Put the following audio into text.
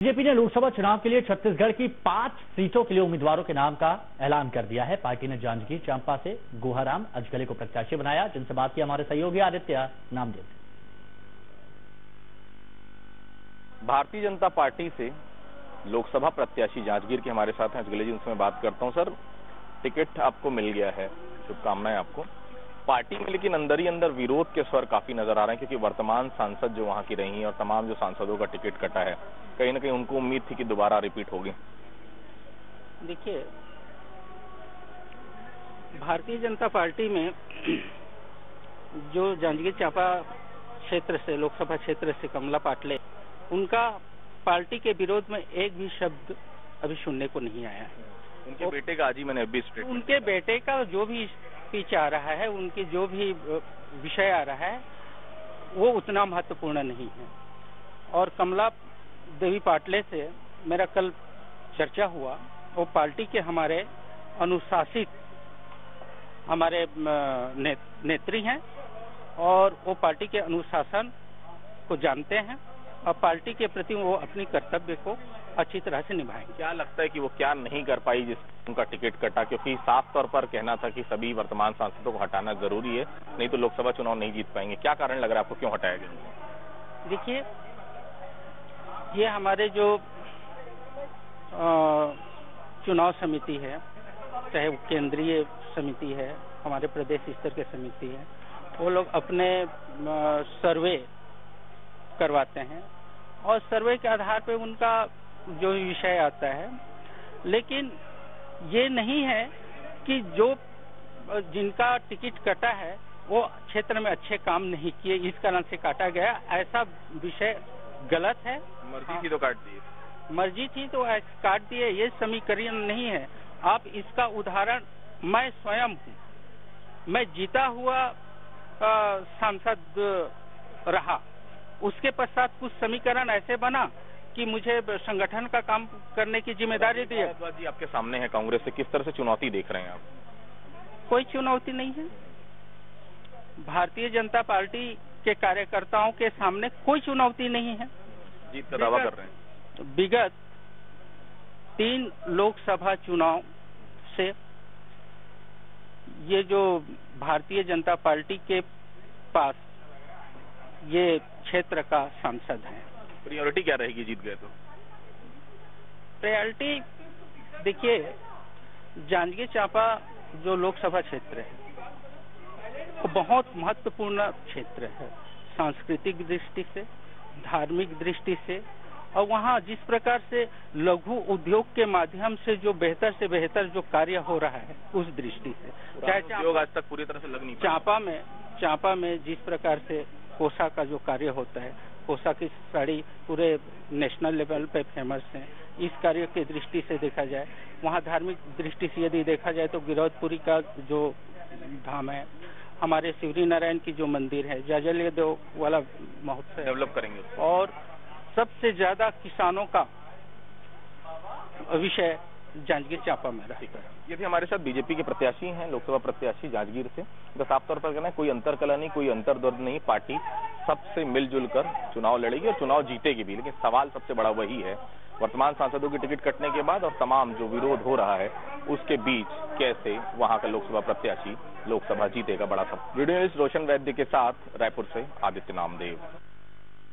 BJP ने लोकसभा चुनाव के लिए छत्तीसगढ़ की 5 सीटों के लिए उम्मीदवारों के नाम का ऐलान कर दिया है। पार्टी ने जांजगीर चांपा से गुहाराम अजगले को प्रत्याशी बनाया, जिनसे बात की हमारे सहयोगी आदित्य नामदेव। भारतीय जनता पार्टी से लोकसभा प्रत्याशी जांजगीर के हमारे साथ हैं अजगले जी, उनसे मैं बात करता हूं। सर, टिकट आपको मिल गया है, शुभकामनाएं आपको। पार्टी में लेकिन अंदर ही अंदर विरोध के स्वर काफी नजर आ रहे हैं, क्योंकि वर्तमान सांसद जो वहां की रही हैं और तमाम जो सांसदों का टिकट कटा है, कहीं ना कहीं उनको उम्मीद थी कि दोबारा रिपीट होगी। देखिए, भारतीय जनता पार्टी में जो जांजगीर चांपा क्षेत्र से, लोकसभा क्षेत्र से कमला पाटले, उनका पार्टी के विरोध में एक भी शब्द अभी सुनने को नहीं आया है। उनके बेटे का आज ही मैंने अभी स्टेटमेंट, उनके बेटे का जो भी स्पीच आ रहा है, उनकी जो भी विषय आ रहा है, वो उतना महत्वपूर्ण नहीं है। और कमला देवी पाटले से मेरा कल चर्चा हुआ। वो पार्टी के हमारे अनुशासित हमारे नेत्री हैं और वो पार्टी के अनुशासन को जानते हैं और पार्टी के प्रति वो अपनी कर्तव्य को अच्छी तरह से निभाएंगे। क्या लगता है कि वो क्या नहीं कर पाई जिस उनका टिकट कटा? क्योंकि साफ तौर पर कहना था कि सभी वर्तमान सांसदों को हटाना जरूरी है, नहीं तो लोकसभा चुनाव नहीं जीत पाएंगे। क्या कारण लग रहा है आपको, क्यों हटाया गया? देखिए, ये हमारे जो चुनाव समिति है, चाहे वो केंद्रीय समिति है, हमारे प्रदेश स्तर के समिति है, वो लोग अपने सर्वे करवाते हैं और सर्वे के आधार पे उनका जो विषय आता है। लेकिन ये नहीं है कि जो जिनका टिकट कटा है वो क्षेत्र में अच्छे काम नहीं किए, इस कारण से काटा गया, ऐसा विषय गलत है। मर्जी थी तो काट दिए, मर्जी थी तो काट दिए, ये समीकरण नहीं है। आप इसका उदाहरण, मैं स्वयं हूँ, मैं जीता हुआ सांसद रहा, उसके पश्चात कुछ समीकरण ऐसे बना कि मुझे संगठन का काम करने की जिम्मेदारी दी। जी, आपके सामने है कांग्रेस से, किस तरह से चुनौती देख रहे हैं आप? कोई चुनौती नहीं है। भारतीय जनता पार्टी के कार्यकर्ताओं के सामने कोई चुनौती नहीं है। जीत का दावा कर रहे हैं। विगत 3 लोकसभा चुनाव से ये जो भारतीय जनता पार्टी के पास ये क्षेत्र का सांसद है। प्रायोरिटी क्या रहेगी जीत गए तो? प्रायोरिटी देखिए, जांजगीर चांपा जो लोकसभा क्षेत्र है वो बहुत महत्वपूर्ण क्षेत्र है, सांस्कृतिक दृष्टि से, धार्मिक दृष्टि से, और वहाँ जिस प्रकार से लघु उद्योग के माध्यम से जो बेहतर से बेहतर जो कार्य हो रहा है, उस दृष्टि से। चाहे उद्योग आज तक पूरी तरह से लग नहीं पाया। चांपा में जिस प्रकार से कोसा का जो कार्य होता है, कोसा की साड़ी पूरे नेशनल लेवल पे फेमस है। इस कार्य की दृष्टि से देखा जाए, वहाँ धार्मिक दृष्टि से यदि देखा जाए तो गिरौदपुरी का जो धाम है, हमारे शिवरी नारायण की जो मंदिर है, जाजल्य देव वाला महोत्सव डेवलप करेंगे, और सबसे ज्यादा किसानों का विषय जांजगीर चांपा में रहेगा। ये भी हमारे साथ बीजेपी के प्रत्याशी हैं, लोकसभा प्रत्याशी जांजगीर से। तो साफ तौर पर कहना है, कोई अंतरकलह नहीं, कोई अंतर्द्वंद नहीं, पार्टी सबसे मिलजुल कर चुनाव लड़ेगी और चुनाव जीतेगी भी। लेकिन सवाल सबसे बड़ा वही है, वर्तमान सांसदों की टिकट कटने के बाद और तमाम जो विरोध हो रहा है उसके बीच कैसे वहां का लोकसभा प्रत्याशी लोकसभा जीतेगा, बड़ा सब। वीडियो जर्नलिस्ट रोशन वैद्य के साथ रायपुर से आदित्य नामदेव।